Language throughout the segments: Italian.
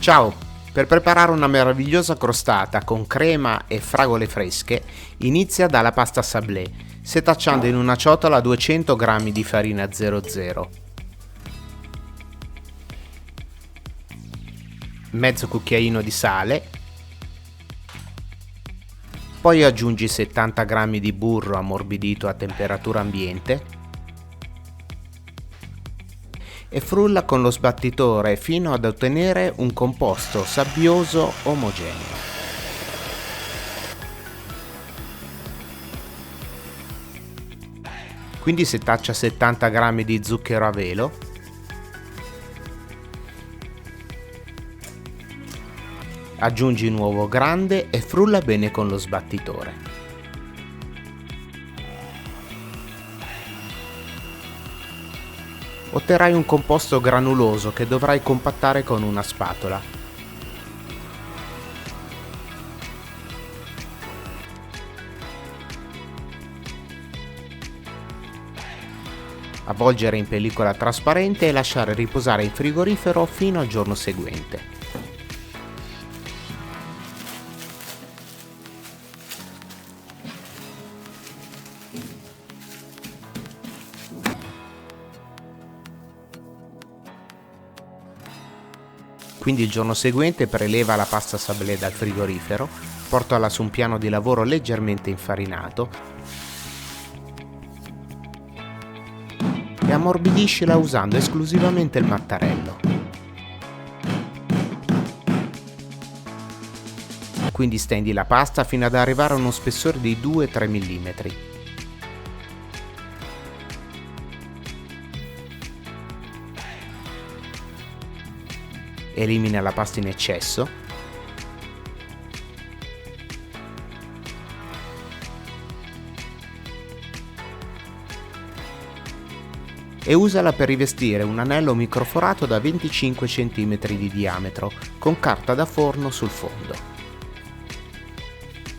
Ciao! Per preparare una meravigliosa crostata con crema e fragole fresche, inizia dalla pasta sablé, setacciando in una ciotola 200 g di farina 00, mezzo cucchiaino di sale, poi aggiungi 70 g di burro ammorbidito a temperatura ambiente e frulla con lo sbattitore fino ad ottenere un composto sabbioso omogeneo. Quindi setaccia 70 g di zucchero a velo, aggiungi un uovo grande e frulla bene con lo sbattitore. Otterrai un composto granuloso che dovrai compattare con una spatola. Avvolgere in pellicola trasparente e lasciare riposare in frigorifero fino al giorno seguente. Quindi il giorno seguente preleva la pasta sablé dal frigorifero, portala su un piano di lavoro leggermente infarinato e ammorbidiscila usando esclusivamente il mattarello. Quindi stendi la pasta fino ad arrivare a uno spessore di 2-3 mm. Elimina la pasta in eccesso e usala per rivestire un anello microforato da 25 cm di diametro con carta da forno sul fondo.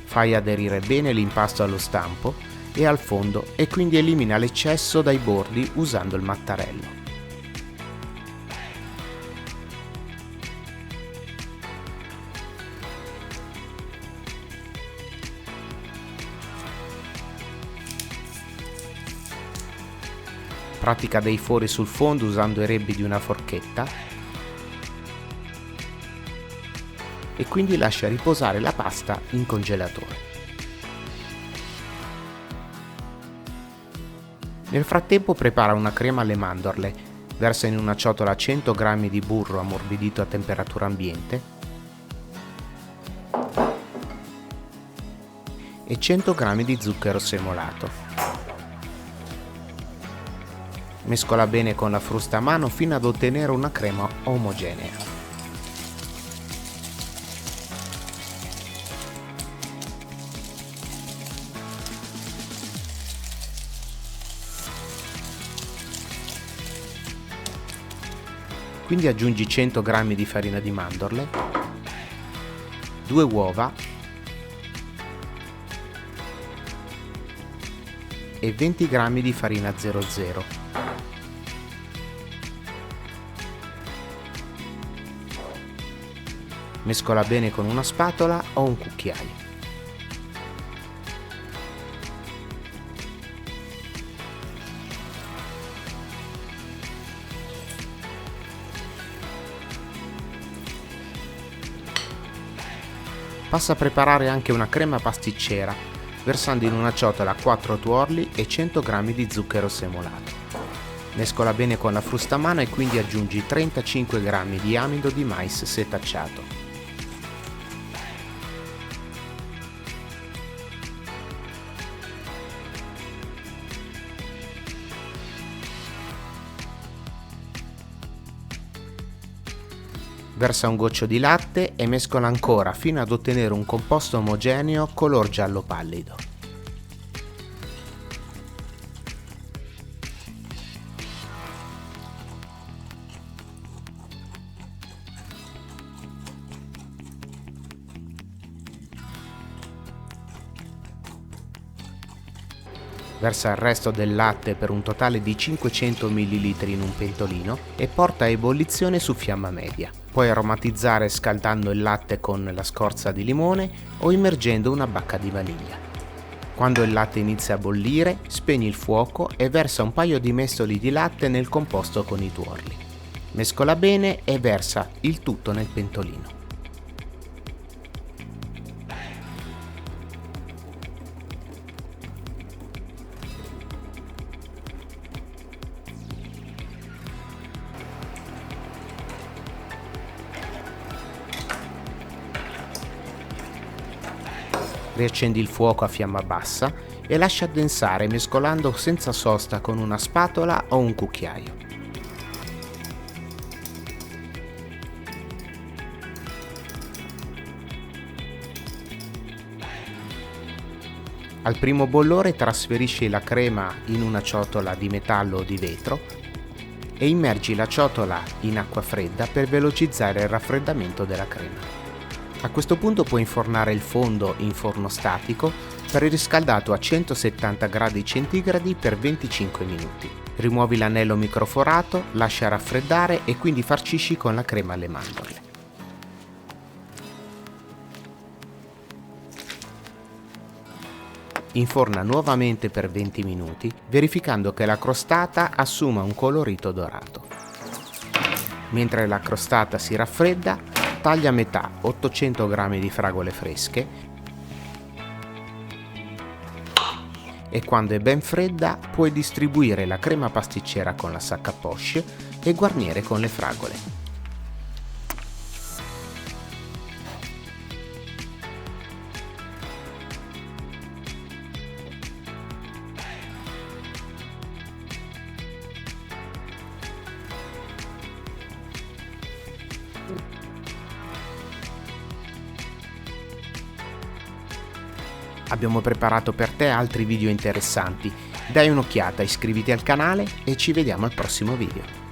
Fai aderire bene l'impasto allo stampo e al fondo e quindi elimina l'eccesso dai bordi usando il mattarello. Pratica dei fori sul fondo usando i rebbi di una forchetta e quindi lascia riposare la pasta in congelatore. Nel frattempo prepara una crema alle mandorle, versa in una ciotola 100 g di burro ammorbidito a temperatura ambiente e 100 g di zucchero semolato. Mescola bene con la frusta a mano fino ad ottenere una crema omogenea. Quindi aggiungi 100 g di farina di mandorle, 2 uova e 20 g di farina 00. Mescola bene con una spatola o un cucchiaio. Passa a preparare anche una crema pasticcera, versando in una ciotola 4 tuorli e 100 g di zucchero semolato. Mescola bene con la frusta a mano e quindi aggiungi 35 g di amido di mais setacciato. Versa un goccio di latte e mescola ancora fino ad ottenere un composto omogeneo color giallo pallido. Versa il resto del latte per un totale di 500 ml in un pentolino e porta a ebollizione su fiamma media. Puoi aromatizzare scaldando il latte con la scorza di limone o immergendo una bacca di vaniglia. Quando il latte inizia a bollire, spegni il fuoco e versa un paio di mestoli di latte nel composto con i tuorli. Mescola bene e versa il tutto nel pentolino. Riaccendi il fuoco a fiamma bassa e lascia addensare mescolando senza sosta con una spatola o un cucchiaio. Al primo bollore trasferisci la crema in una ciotola di metallo o di vetro e immergi la ciotola in acqua fredda per velocizzare il raffreddamento della crema. A questo punto puoi infornare il fondo in forno statico preriscaldato a 170 gradi centigradi per 25 minuti. Rimuovi l'anello microforato, lascia raffreddare e quindi farcisci con la crema alle mandorle. Inforna nuovamente per 20 minuti, verificando che la crostata assuma un colorito dorato. Mentre la crostata si raffredda, taglia a metà 800 g di fragole fresche e quando è ben fredda puoi distribuire la crema pasticcera con la sac à poche e guarnire con le fragole. Abbiamo preparato per te altri video interessanti. Dai un'occhiata, iscriviti al canale e ci vediamo al prossimo video.